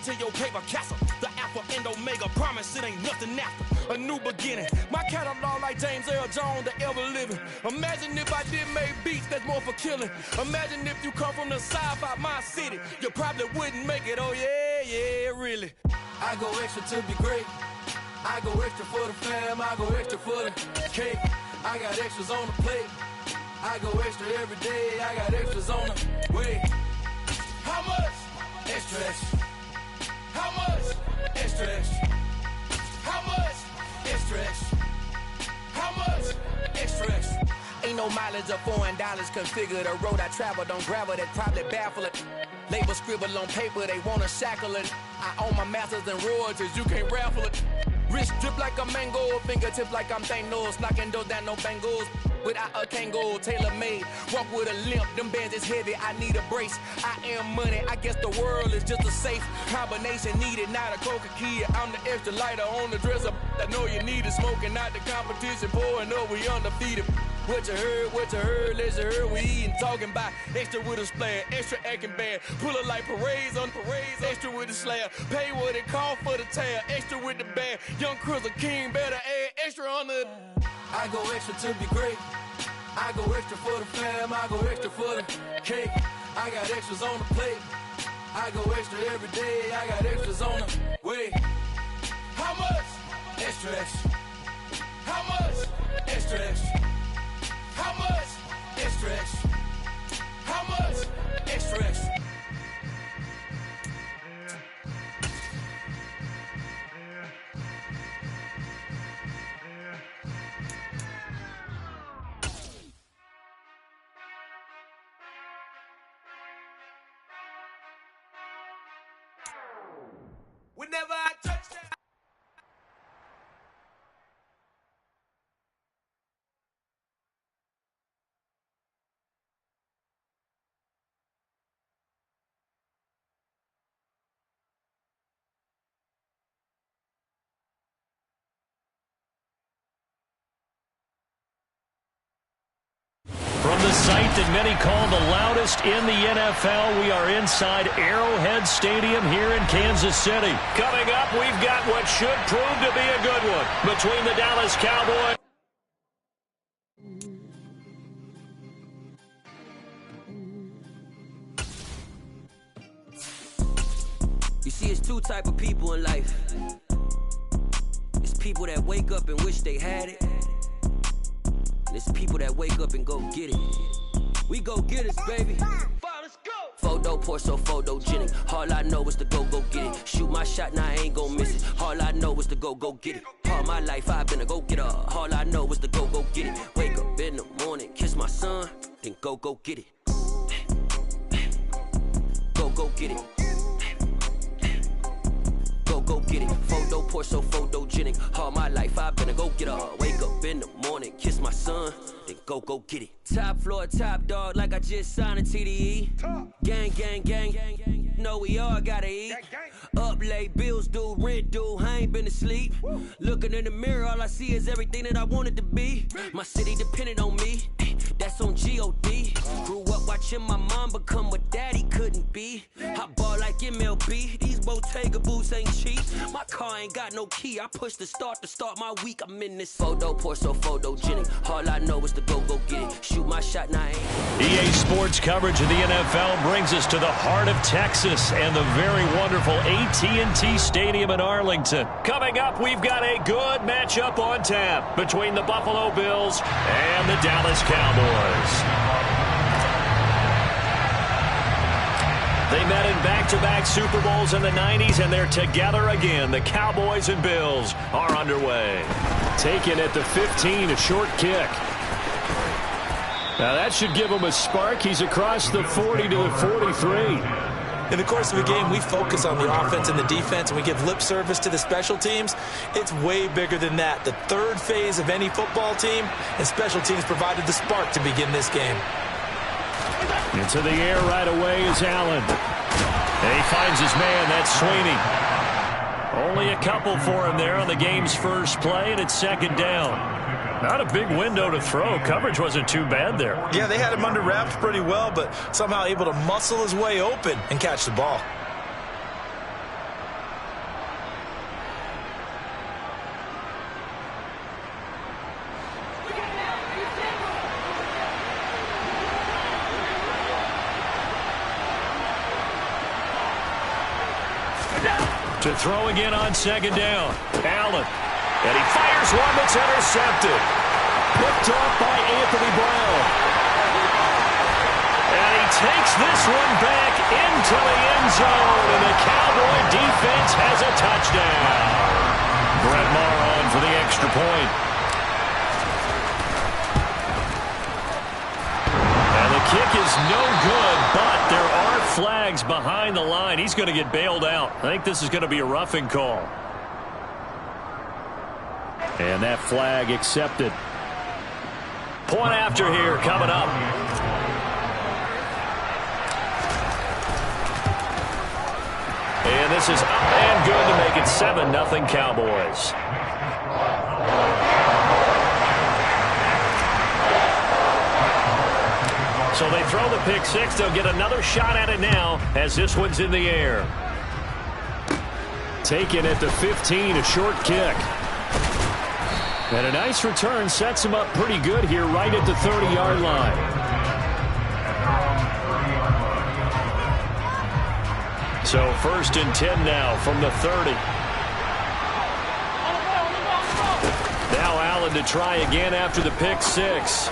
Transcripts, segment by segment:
to your paper castle. The alpha and omega, promise it ain't nothing after. A new beginning. My catalog like James Earl Jones, the ever living. Imagine if I did make beats that's more for killing. Imagine if you come from the south out my city. You probably wouldn't make it, oh yeah, really. I go extra to be great. I go extra for the fam, I go extra for the cake. I got extras on the plate. I go extra every day, I got extras on the way. How much? Extra, extra. How much? Extra, extra. How much? Extra, extra. How much? Extra, extra. Ain't no mileage of $4 configure the road I travel. Don't gravel that probably baffle it. Label scribble on paper, they wanna shackle it. I own my masters and royalties, you can't raffle it. Wrist drip like a mango, fingertips like I'm Thanos. Knocking those down, no bangles. Without a Kango, tailor-made. Walk with a limp, them bands is heavy, I need a brace. I am money, I guess the world is just a safe combination needed, not a coca key. I'm the extra lighter on the dresser. I know you need it, smoking out the competition, pouring up, we undefeated. What you heard, let's heard, we eating, talking about extra with a splash, extra acting bad, pull it like parades on parades, extra with the slab, pay what it cost for the tab, extra with the bag, young Chris a king, better add extra on the. I go extra to be great. I go extra for the fam, I go extra for the cake. I got extras on the plate. I go extra every day, I got extras on the way. How much? Extra, extra. How much? Extra, extra. How much? Extra, extra. How much? Extra, extra. Whenever I touch that. From the site that many call the loudest in the NFL, we are inside Arrowhead Stadium here in Kansas City. Coming up, we've got what should prove to be a good one between the Dallas Cowboys. You see, it's two type of people in life. It's people that wake up and wish they had it. And it's people that wake up and go get it. We go get it, baby. Let's go. Photo pour so photogenic. All I know is to go get it. Shoot my shot, now I ain't gon' miss it. All I know is to go get it. All my life I've been a go-getter. All I know is to go get it. Wake up in the morning, kiss my son, then go get it. Go get it. Go get it. Photo pour so photogenic. All my life I've been a go-getter. Wake up in the morning, kiss my son, then go get it. Top floor, top dog, like I just signed a TDE. Gang. Know we all gotta eat. Up late, bills due, rent due, I ain't been asleep. Looking in the mirror, all I see is everything that I wanted to be. My city depended on me, that's on G.O.D. Grew up watching my mom become what daddy couldn't be. I ball like MLB, these Bottega boots ain't cheap. My car ain't got no key, I push the start to start my week. I'm in this photo pour so photogenic. All I know is to go get it. Shoot my shot, now I ain't. EA Sports coverage of the NFL brings us to the heart of Texas and the very wonderful AT&T Stadium in Arlington. Coming up, we've got a good matchup on tap between the Buffalo Bills and the Dallas Cowboys. They met in back-to-back Super Bowls in the 90s, and they're together again. The Cowboys and Bills are underway. Taken at the 15, a short kick. Now that should give him a spark. He's across the 40 to the 43. In the course of a game, we focus on the offense and the defense, and we give lip service to the special teams. It's way bigger than that. The third phase of any football team, and special teams provided the spark to begin this game. Into the air right away is Allen. And he finds his man, that's Sweeney. Only a couple for him there on the game's first play, and it's second down. Not a big window to throw. Coverage wasn't too bad there. Yeah, they had him under wraps pretty well, but somehow able to muscle his way open and catch the ball. To throw again on second down. Allen. And he fires one that's intercepted. Picked off by Anthony Brown. And he takes this one back into the end zone. And the Cowboy defense has a touchdown. Brett Maher on for the extra point. And the kick is no good, but there are flags behind the line. He's going to get bailed out. I think this is going to be a roughing call. And that flag accepted. Point after here coming up. And this is up and good to make it 7-0 Cowboys. So they throw the pick six. They'll get another shot at it now as this one's in the air. Taken at the 15, a short kick. And a nice return sets him up pretty good here right at the 30-yard line. So 1st and 10 now from the 30. Now Allen to try again after the pick six.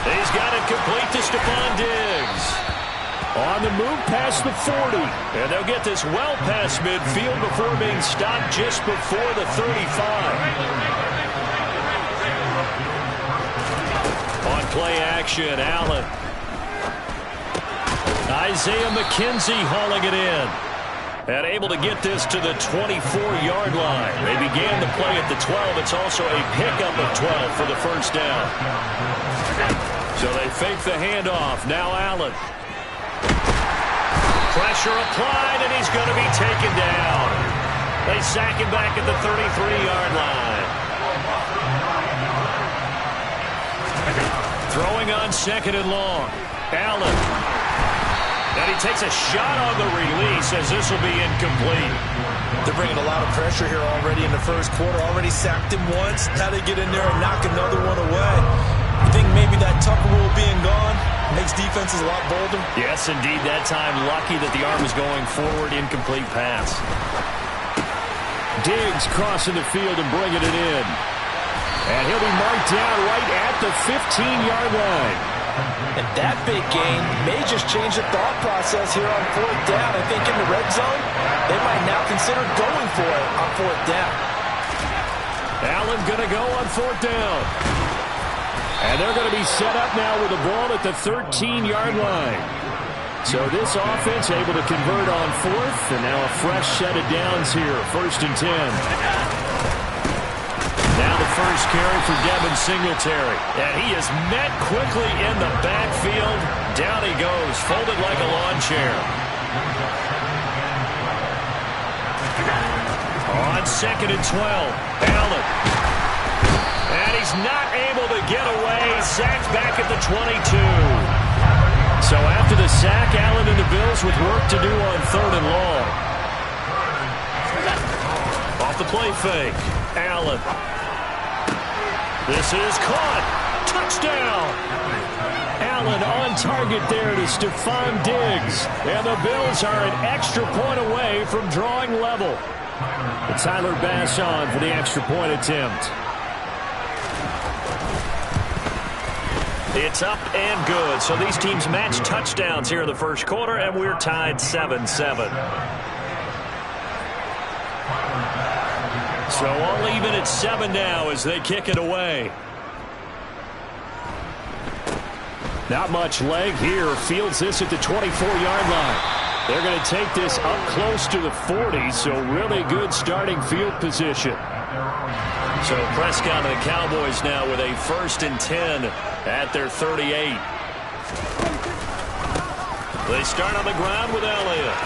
He's got it complete to Stephon Diggs. On the move past the 40. And they'll get this well past midfield before being stopped just before the 35. On play action, Allen. Isaiah McKenzie hauling it in. And able to get this to the 24-yard line. They began the play at the 12. It's also a pickup of 12 for the first down. So they fake the handoff. Now Allen. Pressure applied, and he's going to be taken down. They sack him back at the 33-yard line. Throwing on 2nd and long. Allen. And he takes a shot on the release as this will be incomplete. They're bringing a lot of pressure here already in the first quarter. Already sacked him once. Now they get in there and knock another one away. I think maybe that Tucker rule being gone makes defenses a lot bolder. Yes, indeed. That time lucky that the arm is going forward. Incomplete pass. Diggs crossing the field and bringing it in. And he'll be marked down right at the 15-yard line. And that big gain may just change the thought process here on 4th down. I think in the red zone, they might now consider going for it on 4th down. Allen going to go on 4th down. And they're going to be set up now with the ball at the 13-yard line. So this offense able to convert on 4th, and now a fresh set of downs here, 1st and 10. Now the first carry for Devin Singletary. And he is met quickly in the backfield. Down he goes, folded like a lawn chair. On 2nd and 12, Allen. And he's not able to get away. Sacked back at the 22. So after the sack, Allen and the Bills with work to do on 3rd and long. Off the play fake, Allen. This is caught. Touchdown. Allen on target there to Stephon Diggs. And the Bills are an extra point away from drawing level. And Tyler Bass on for the extra point attempt. It's up and good. So these teams match touchdowns here in the first quarter, and we're tied 7-7. So all even at 7 now as they kick it away. Not much leg here. Fields this at the 24-yard line. They're going to take this up close to the 40, so really good starting field position. So Prescott and the Cowboys now with a 1st and 10 at their 38. They start on the ground with Elliott.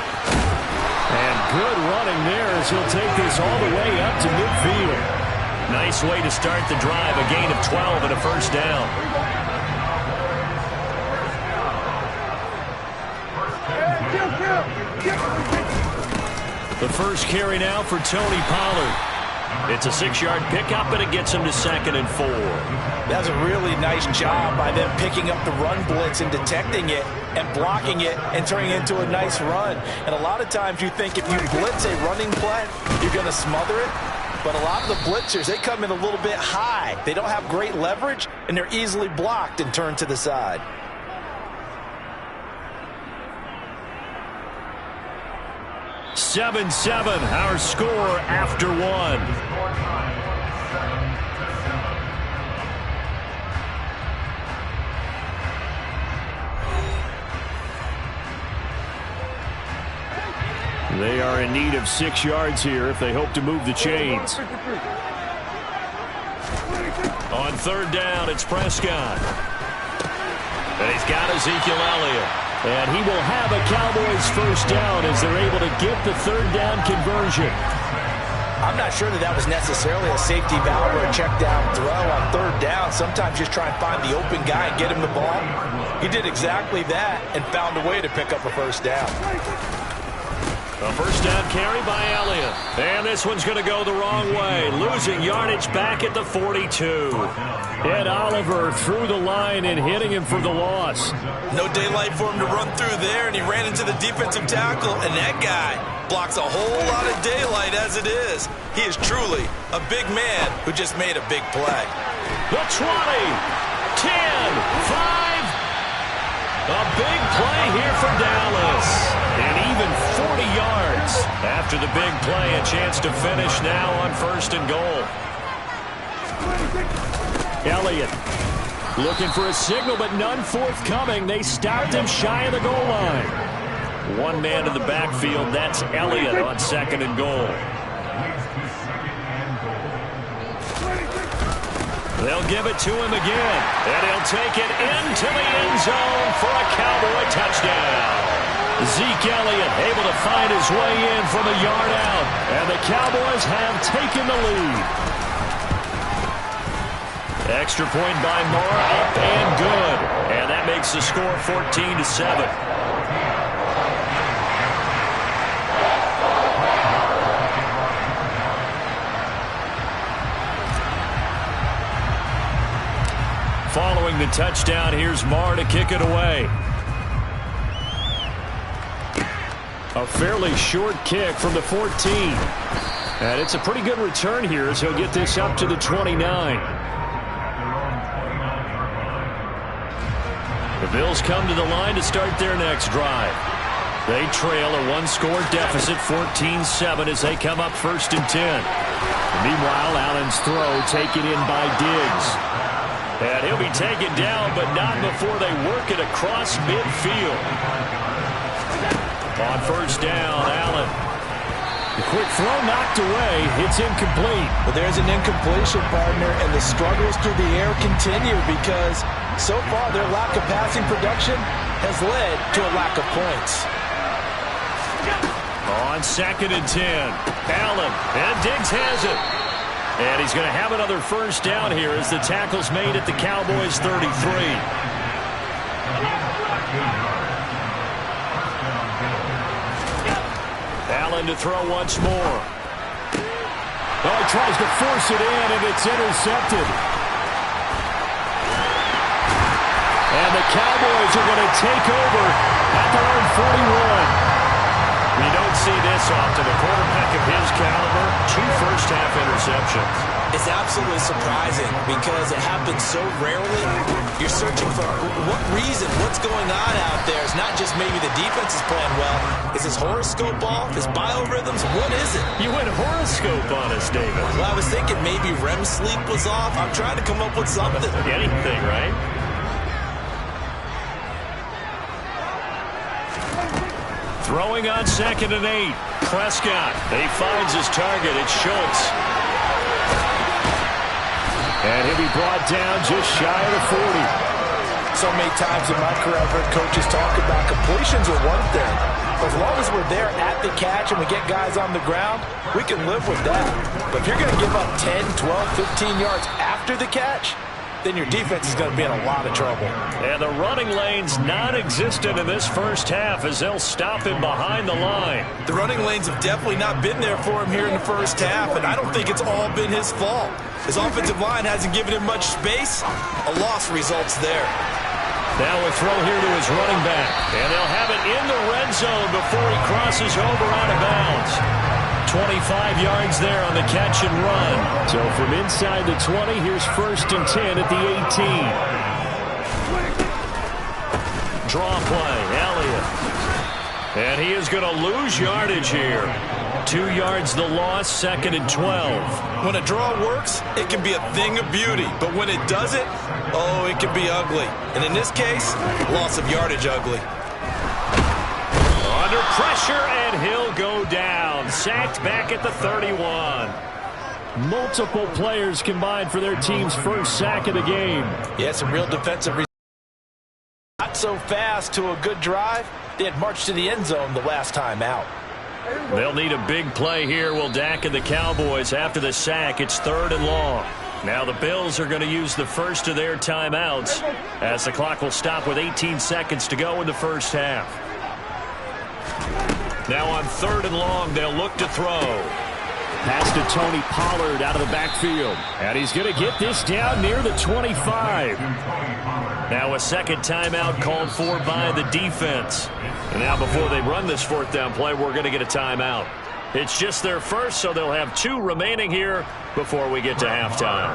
And good running there as he'll take this all the way up to midfield. Nice way to start the drive. A gain of 12 and a first down. The first carry now for Tony Pollard. It's a 6-yard pickup, and it gets him to 2nd and 4. That's a really nice job by them picking up the run blitz and detecting it and blocking it and turning it into a nice run. And a lot of times you think if you blitz a running play, you're going to smother it. But a lot of the blitzers, they come in a little bit high. They don't have great leverage, and they're easily blocked and turned to the side. "7-7", our score after 1. They are in need of 6 yards here if they hope to move the chains. On 3rd down, it's Prescott. And he's got Ezekiel Elliott. And he will have a Cowboys first down as they're able to get the 3rd down conversion. I'm not sure that was necessarily a safety valve or a check down throw on 3rd down. Sometimes just try and find the open guy and get him the ball. He did exactly that and found a way to pick up a first down. A first down carry by Elliott. And this one's going to go the wrong way. Losing yardage back at the 42. Ed Oliver through the line and hitting him for the loss. No daylight for him to run through there, and he ran into the defensive tackle, and that guy blocks a whole lot of daylight as it is. He is truly a big man who just made a big play. The 20, 10, 5. A big play here for Dallas. And even 40 yards after the big play. A chance to finish now on 1st and goal. Elliott looking for a signal, but none forthcoming. They stopped him shy of the goal line. One man in the backfield. That's Elliott on 2nd and goal. They'll give it to him again, and he'll take it into the end zone for a Cowboy touchdown. Zeke Elliott able to find his way in from a yard out, and the Cowboys have taken the lead. Extra point by Moore, up and good, and that makes the score 14-7. Following the touchdown, here's Moore to kick it away. A fairly short kick from the 14. And it's a pretty good return here as he'll get this up to the 29. The Bills come to the line to start their next drive. They trail a one-score deficit, 14-7, as they come up 1st and 10. Meanwhile, Allen's throw taken in by Diggs. And he'll be taken down, but not before they work it across midfield. On 1st down, Allen. The quick throw knocked away. It's incomplete. Well, there's an incompletion, partner, and the struggles through the air continue because so far their lack of passing production has led to a lack of points. On 2nd and 10, Allen, and Diggs has it. And he's going to have another first down here as the tackle's made at the Cowboys' 33. Allen to throw once more. Oh, he tries to force it in, and it's intercepted. And the Cowboys are going to take over at their own 41. You don't see this often. A quarterback of his caliber, 2 first-half interceptions. It's absolutely surprising because it happens so rarely. You're searching for what reason, what's going on out there. It's not just maybe the defense is playing well. Is his horoscope off? His biorhythms? What is it? You went horoscope on us, David. Well, I was thinking maybe REM sleep was off. I'm trying to come up with something. Anything, right? Throwing on 2nd and 8. Prescott. He finds his target. It's Schultz. And he'll be brought down just shy of the 40. So many times in my career, I've heard coaches talk about completions are one thing. As long as we're there at the catch and we get guys on the ground, we can live with that. But if you're going to give up 10, 12, 15 yards after the catch, then your defense is going to be in a lot of trouble. And the running lane's non-existent in this first half as they'll stop him behind the line. The running lanes have definitely not been there for him here in the first half, and I don't think it's all been his fault. His offensive line hasn't given him much space. A loss results there. Now a throw here to his running back. And they'll have it in the red zone before he crosses over out of bounds. 25 yards there on the catch and run. So from inside the 20, here's 1st and 10 at the 18. Draw play, Elliott. And he is going to lose yardage here. 2 yards the loss, 2nd and 12. When a draw works, it can be a thing of beauty. But when it doesn't, oh, it can be ugly. And in this case, loss of yardage ugly. Under pressure, and he'll go down. Sacked back at the 31. Multiple players combined for their team's first sack of the game. Yeah, some real defensive results. Not so fast to a good drive. They had marched to the end zone the last time out. They'll need a big play here. Will Dak and the Cowboys after the sack. It's 3rd and long. Now the Bills are going to use the first of their timeouts as the clock will stop with 18 seconds to go in the first half. Now on 3rd and long, they'll look to throw. Pass to Tony Pollard out of the backfield. And he's going to get this down near the 25. Now a second timeout called for by the defense. And now before they run this 4th down play, we're going to get a timeout. It's just their first, so they'll have 2 remaining here before we get to halftime.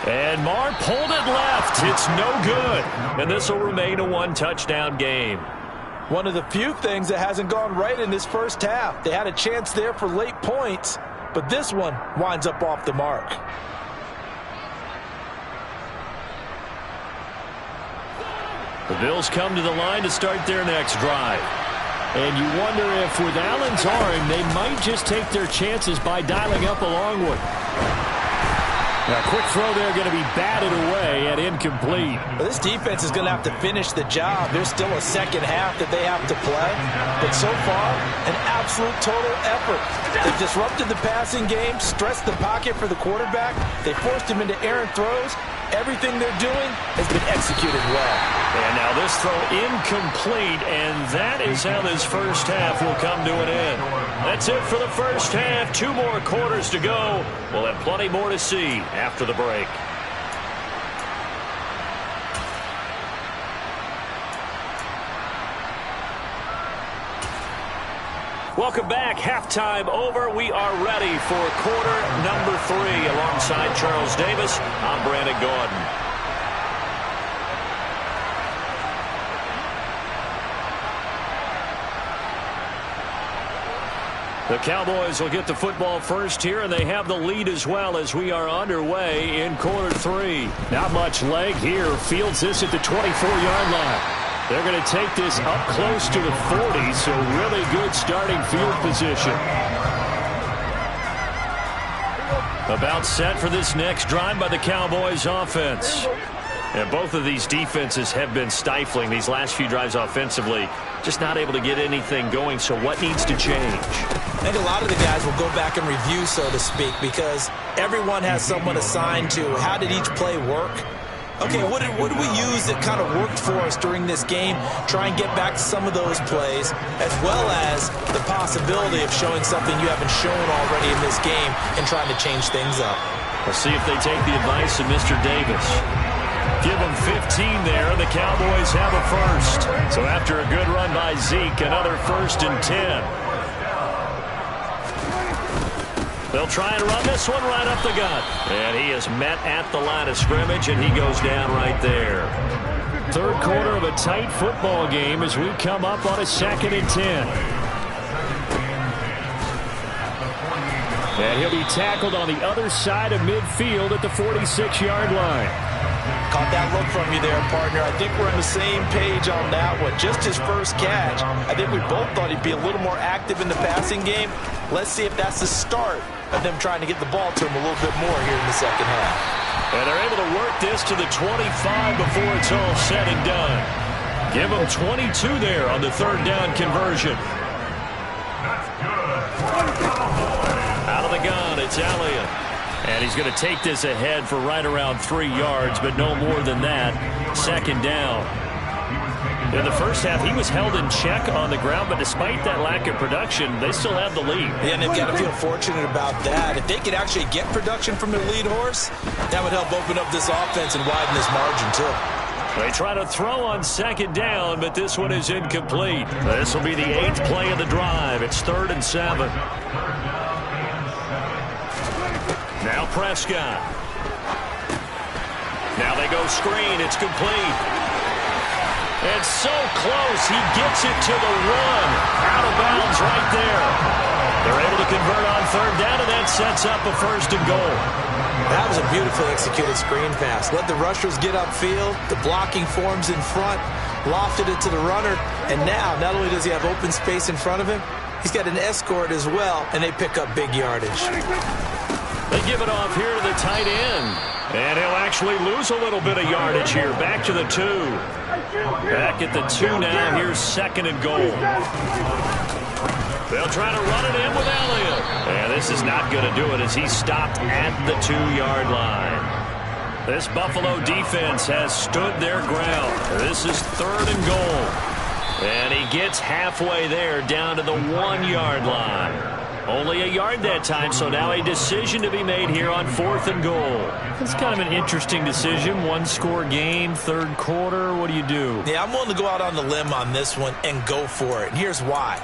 And Marr pulled it left. It's no good. And this will remain a 1-touchdown game. One of the few things that hasn't gone right in this first half. They had a chance there for late points, but this one winds up off the mark. The Bills come to the line to start their next drive. And you wonder if with Allen's arm, they might just take their chances by dialing up a long one. A quick throw there going to be batted away and incomplete. Well, this defense is going to have to finish the job. There's still a second half that they have to play. But so far, an absolute total effort. They've disrupted the passing game, stressed the pocket for the quarterback. They forced him into errant throws. Everything they're doing has been executed well. And now this throw incomplete, and that is how this first half will come to an end. That's it for the first half. 2 more quarters to go. We'll have plenty more to see after the break. Welcome back. Halftime over. We are ready for quarter number 3. Alongside Charles Davis, I'm Brandon Gordon. The Cowboys will get the football first here, and they have the lead as well as we are underway in quarter 3. Not much leg here. Fields this at the 24-yard line. They're going to take this up close to the 40, so really good starting field position. About set for this next drive by the Cowboys offense. And both of these defenses have been stifling these last few drives offensively. Just not able to get anything going, so what needs to change? I think a lot of the guys will go back and review, so to speak, because everyone has someone assigned to how did each play work. Okay, what did we use that kind of worked for us during this game? Try and get back to some of those plays, as well as the possibility of showing something you haven't shown already in this game and trying to change things up. Let's see if they take the advice of Mr. Davis. Give them 15 there, and the Cowboys have a first. So after a good run by Zeke, another 1st and 10. They'll try and run this one right up the gut. And he is met at the line of scrimmage, and he goes down right there. Third quarter of a tight football game as we come up on a 2nd and 10. And he'll be tackled on the other side of midfield at the 46-yard line. Caught that look from you there, partner. I think we're on the same page on that one. Just his first catch. I think we both thought he'd be a little more active in the passing game. Let's see if that's the start of them trying to get the ball to him a little bit more here in the second half. And they're able to work this to the 25 before it's all said and done. Give them 22 there on the 3rd down conversion. It's Elliott. And he's going to take this ahead for right around 3 yards, but no more than that. Second down. In the first half, he was held in check on the ground, but despite that lack of production, they still have the lead. Yeah, and they've got to feel fortunate about that. If they could actually get production from their lead horse, that would help open up this offense and widen this margin, too. They try to throw on second down, but this one is incomplete. This will be the 8th play of the drive. It's 3rd and 7. Now Prescott. Now they go screen. It's complete. It's so close. He gets it to the 1. Out of bounds right there. They're able to convert on 3rd down, and that sets up a 1st and goal. That was a beautifully executed screen pass. Let the rushers get upfield. The blocking forms in front. Lofted it to the runner. And now, not only does he have open space in front of him, he's got an escort as well, and they pick up big yardage. They give it off here to the tight end. And he'll actually lose a little bit of yardage here. Back to the 2. Back at the 2 now. Here's 2nd and goal. They'll try to run it in with Elliott. And this is not going to do it as he's stopped at the 2-yard line. This Buffalo defense has stood their ground. This is 3rd and goal. And he gets halfway there down to the 1-yard line. Only a yard that time, so now a decision to be made here on 4th and goal. It's kind of an interesting decision. 1-score game, 3rd quarter. What do you do? Yeah, I'm willing to go out on the limb on this one and go for it. And here's why.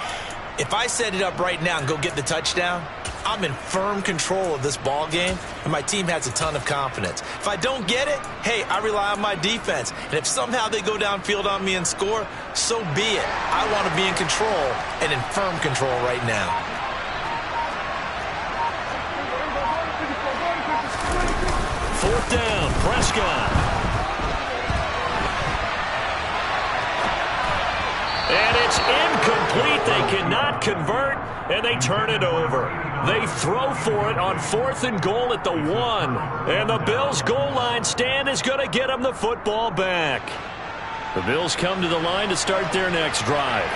If I set it up right now and go get the touchdown, I'm in firm control of this ball game, and my team has a ton of confidence. If I don't get it, hey, I rely on my defense. And if somehow they go downfield on me and score, so be it. I want to be in control and in firm control right now. Fourth down, Prescott. And it's incomplete. They cannot convert, and they turn it over. They throw for it on 4th and goal at the 1. And the Bills' goal line stand is going to get them the football back. The Bills come to the line to start their next drive.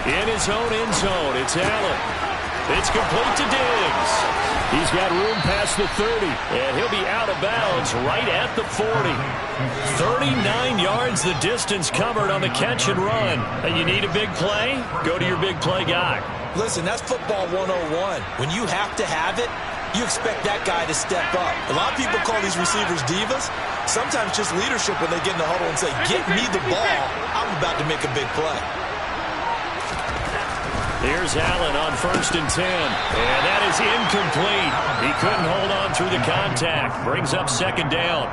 In his own end zone, it's Allen. It's complete to Diggs. He's got room past the 30, and he'll be out of bounds right at the 40. 39 yards the distance covered on the catch and run. And you need a big play? Go to your big play guy. Listen, that's football 101. When you have to have it, you expect that guy to step up. A lot of people call these receivers divas. Sometimes just leadership when they get in the huddle and say, get me the ball. I'm about to make a big play. Here's Allen on 1st and 10. And that is incomplete. He couldn't hold on through the contact. Brings up 2nd down.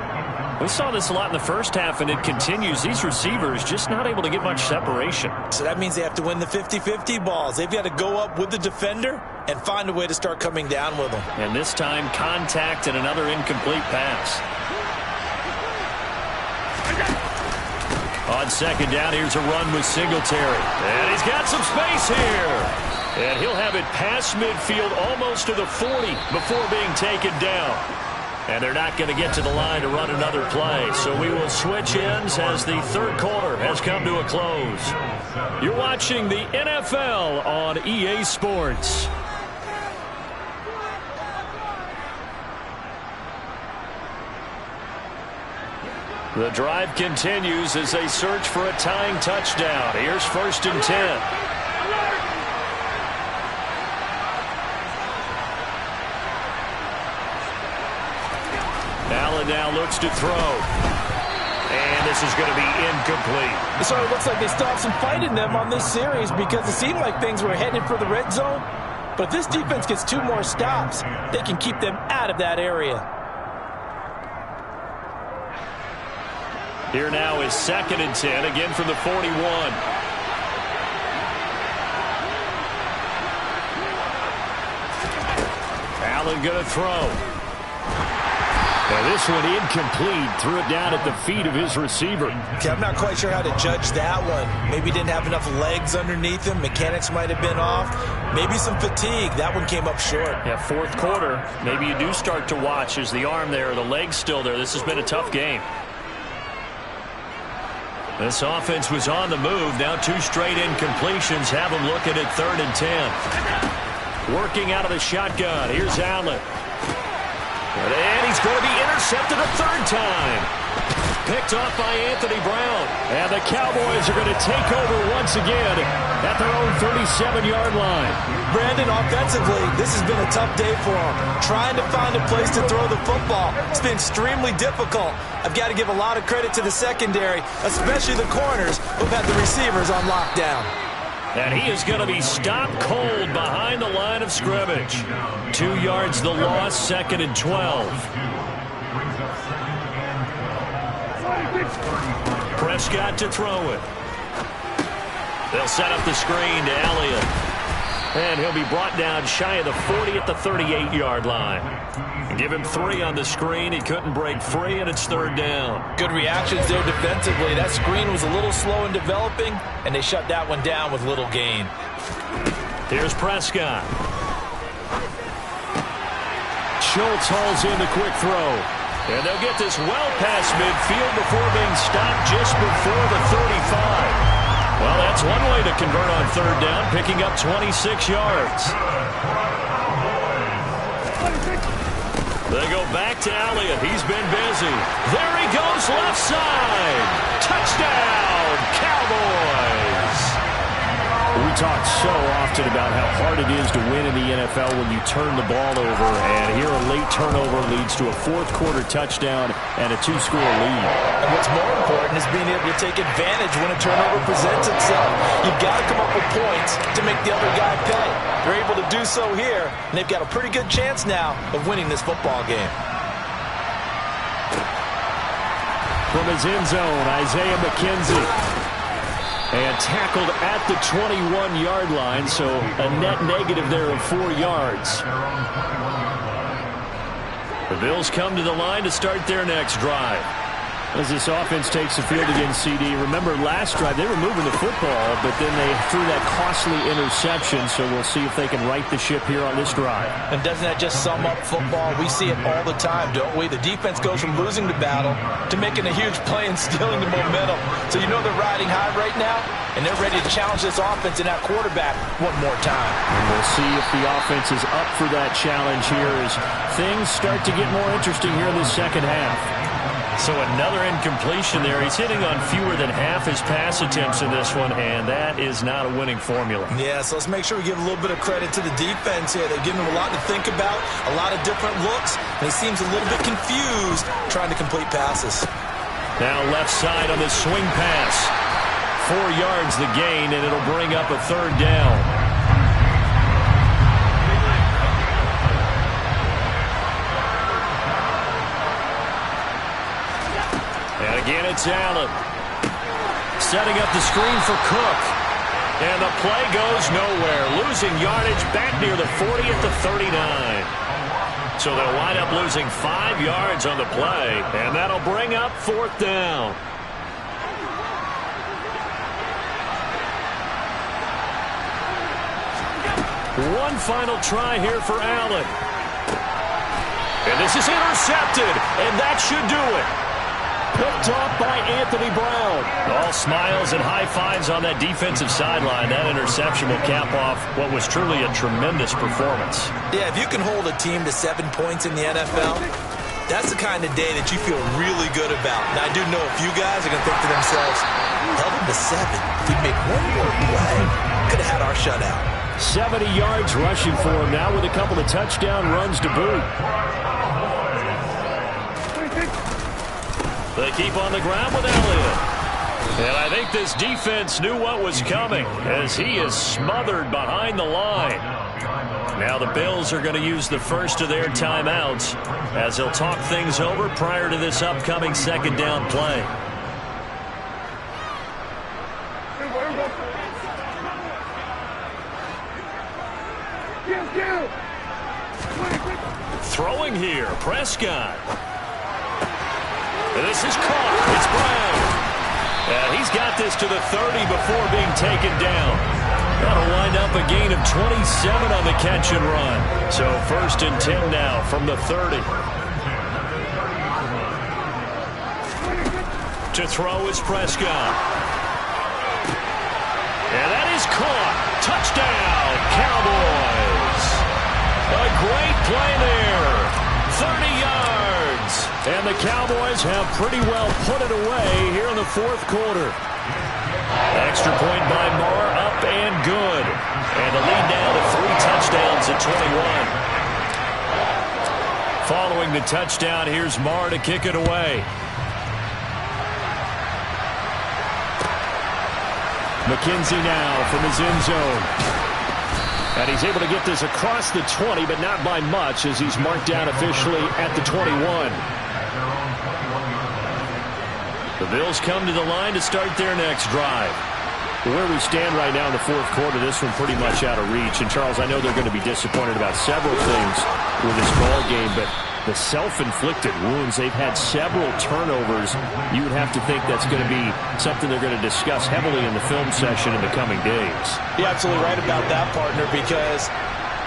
We saw this a lot in the first half, and it continues. These receivers just not able to get much separation. So that means they have to win the 50-50 balls. They've got to go up with the defender and find a way to start coming down with them. And this time, contact and another incomplete pass. On 2nd down, here's a run with Singletary. And he's got some space here. And he'll have it past midfield almost to the 40 before being taken down. And they're not going to get to the line to run another play. So we will switch ends as the 3rd quarter has come to a close. You're watching the NFL on EA Sports. The drive continues as they search for a tying touchdown. Here's 1st and 10. Allen now looks to throw. And this is going to be incomplete. So it looks like they still have some fight in them on this series because it seemed like things were headed for the red zone. But if this defense gets 2 more stops, they can keep them out of that area. Here now is 2nd and 10, again from the 41. Allen going to throw. And this one incomplete. Threw it down at the feet of his receiver. Okay, I'm not quite sure how to judge that one. Maybe didn't have enough legs underneath him. Mechanics might have been off. Maybe some fatigue. That one came up short. Yeah, 4th quarter. Maybe you do start to watch. Is the arm there or the leg's still there? This has been a tough game. This offense was on the move. Now 2 straight incompletions have them looking at 3rd and 10. Working out of the shotgun. Here's Allen. And he's going to be intercepted a 3rd time. Picked off by Anthony Brown. And the Cowboys are going to take over once again at their own 37-yard line. Brandon, offensively, this has been a tough day for him. Trying to find a place to throw the football. It's been extremely difficult. I've got to give a lot of credit to the secondary, especially the corners who've had the receivers on lockdown. And he is going to be stopped cold behind the line of scrimmage. 2 yards the loss, 2nd and 12. Prescott to throw it. They'll set up the screen to Elliott. And he'll be brought down shy of the 40 at the 38-yard line. Give him 3 on the screen. He couldn't break free, and it's 3rd down. Good reactions there defensively. That screen was a little slow in developing, and they shut that one down with little gain. Here's Prescott. Schultz hauls in the quick throw. And they'll get this well past midfield before being stopped just before the 35. Well, that's one way to convert on 3rd down, picking up 26 yards. They go back to Elliott. He's been busy. There he goes, left side. Touchdown, Cowboys. We talk so often about how hard it is to win in the NFL when you turn the ball over, and here a late turnover leads to a 4th-quarter touchdown and a 2-score lead. And what's more important is being able to take advantage when a turnover presents itself. You've got to come up with points to make the other guy pay. They're able to do so here, and they've got a pretty good chance now of winning this football game. From his end zone, Isaiah McKenzie. And tackled at the 21-yard line, so a net negative there of 4 yards. The Bills come to the line to start their next drive. As this offense takes the field against CD, remember last drive they were moving the football, but then they threw that costly interception, so we'll see if they can right the ship here on this drive. And doesn't that just sum up football? We see it all the time, don't we? The defense goes from losing the battle to making a huge play and stealing the momentum. So you know they're riding high right now, and they're ready to challenge this offense and that quarterback one more time. And we'll see if the offense is up for that challenge here as things start to get more interesting here in the second half. So another incompletion there. He's hitting on fewer than half his pass attempts in this one, and that is not a winning formula. Yeah, so let's make sure we give a little bit of credit to the defense here. They're giving him a lot to think about, a lot of different looks, and he seems a little bit confused trying to complete passes. Now left side on the swing pass. 4 yards the gain, and it'll bring up a 3rd down. And again, it's Allen. Setting up the screen for Cook. And the play goes nowhere. Losing yardage back near the 40 at the 39. So they'll wind up losing 5 yards on the play. And that'll bring up 4th down. One final try here for Allen. And this is intercepted. And that should do it. Picked off by Anthony Brown. All smiles and high fives on that defensive sideline. That interception will cap off what was truly a tremendous performance. Yeah, if you can hold a team to 7 points in the NFL, that's the kind of day that you feel really good about. Now, I do know a few guys are going to think to themselves, held them to 7. If we make one more play, could have had our shutout. 70 yards rushing for him now with a couple of touchdown runs to boot. They keep on the ground with Elliott. And I think this defense knew what was coming as he is smothered behind the line. Now the Bills are going to use the first of their timeouts as they'll talk things over prior to this upcoming 2nd down play. Throwing here, Prescott. And this is caught. It's Brown. And he's got this to the 30 before being taken down. That'll wind up a gain of 27 on the catch and run. So 1st and 10 now from the 30. To throw is Prescott. And that is caught. Touchdown, Cowboys. A great play there. 30 yards. And the Cowboys have pretty well put it away here in the fourth quarter. Extra point by Marr, up and good. And the lead now to 3 touchdowns at 21. Following the touchdown, here's Marr to kick it away. McKenzie now from his end zone. And he's able to get this across the 20, but not by much as he's marked down officially at the 21. The Bills come to the line to start their next drive. Where we stand right now in the fourth quarter, this one pretty much out of reach. And, Charles, I know they're going to be disappointed about several things with this ball game, but the self-inflicted wounds, they've had several turnovers. You would have to think that's going to be something they're going to discuss heavily in the film session in the coming days. You're absolutely right about that, partner, because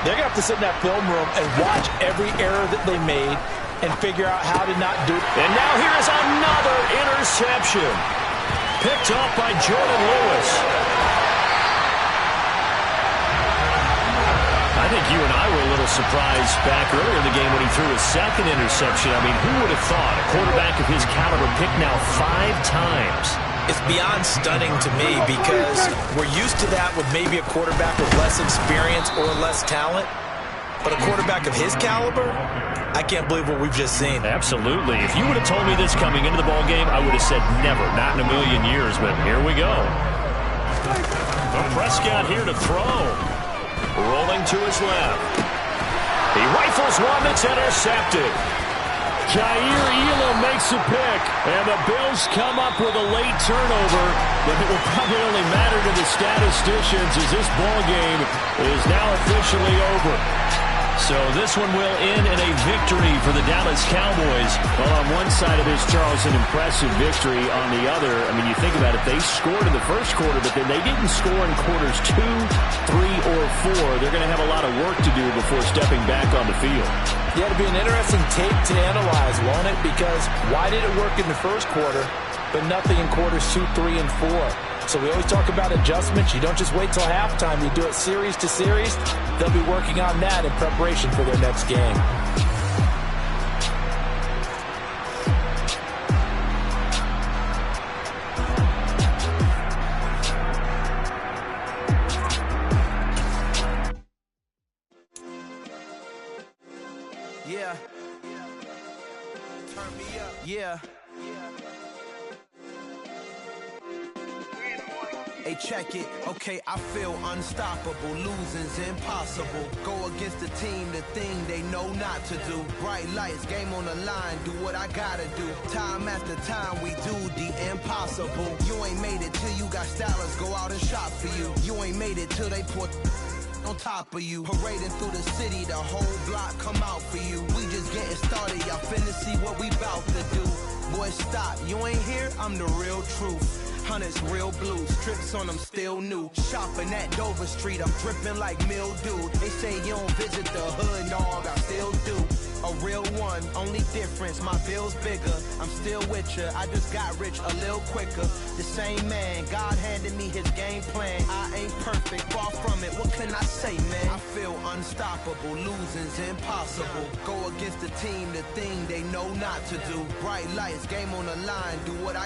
they're going to have to sit in that film room and watch every error that they made and figure out how to not do it. And now here is another interception. Picked up by Jordan Lewis. I think you and I were a little surprised back earlier in the game when he threw his second interception. I mean, who would have thought a quarterback of his caliber picked now 5 times? It's beyond stunning to me because we're used to that with maybe a quarterback with less experience or less talent. But a quarterback of his caliber, I can't believe what we've just seen. Absolutely. If you would have told me this coming into the ball game, I would have said never, not in a million years. But here we go. Prescott here to throw. Rolling to his left. He rifles one that's intercepted. Jair Elam makes a pick, and the Bills come up with a late turnover, but it will probably only matter to the statisticians as this ball game is now officially over. So this one will end in a victory for the Dallas Cowboys. Well, on one side of this, Charles, an impressive victory. On the other, I mean, you think about it, they scored in the first quarter, but then they didn't score in quarters 2, 3, or 4. They're going to have a lot of work to do before stepping back on the field. Yeah, it'll be an interesting tape to analyze, won't it? Because why did it work in the first quarter, but nothing in quarters 2, 3, and 4? So we always talk about adjustments. You don't just wait till halftime. You do it series to series. They'll be working on that in preparation for their next game. Yeah. Turn me up. Yeah. Hey, check it. Okay, I feel unstoppable. Losing's impossible. Go against the team, the thing they know not to do. Bright lights, game on the line. Do what I gotta do. Time after time, we do the impossible. You ain't made it till you got stylists go out and shop for you. You ain't made it till they put on top of you. Parading through the city, the whole block come out for you. We just getting started, y'all finna see what we bout to do. Boy, stop, you ain't here, I'm the real truth. Hunters, real blue, strips on them still new. Shopping at Dover Street, I'm dripping like mildew. They say you don't visit the hood, dog, I still do. A real one, only difference, my bill's bigger. I'm still with ya, I just got rich a little quicker. The same man, God handed me his game plan. I ain't perfect, far from it, what can I say, man? I feel unstoppable, losing's impossible. Go against the team, the thing they know not to do. Bright lights, game on the line, do what I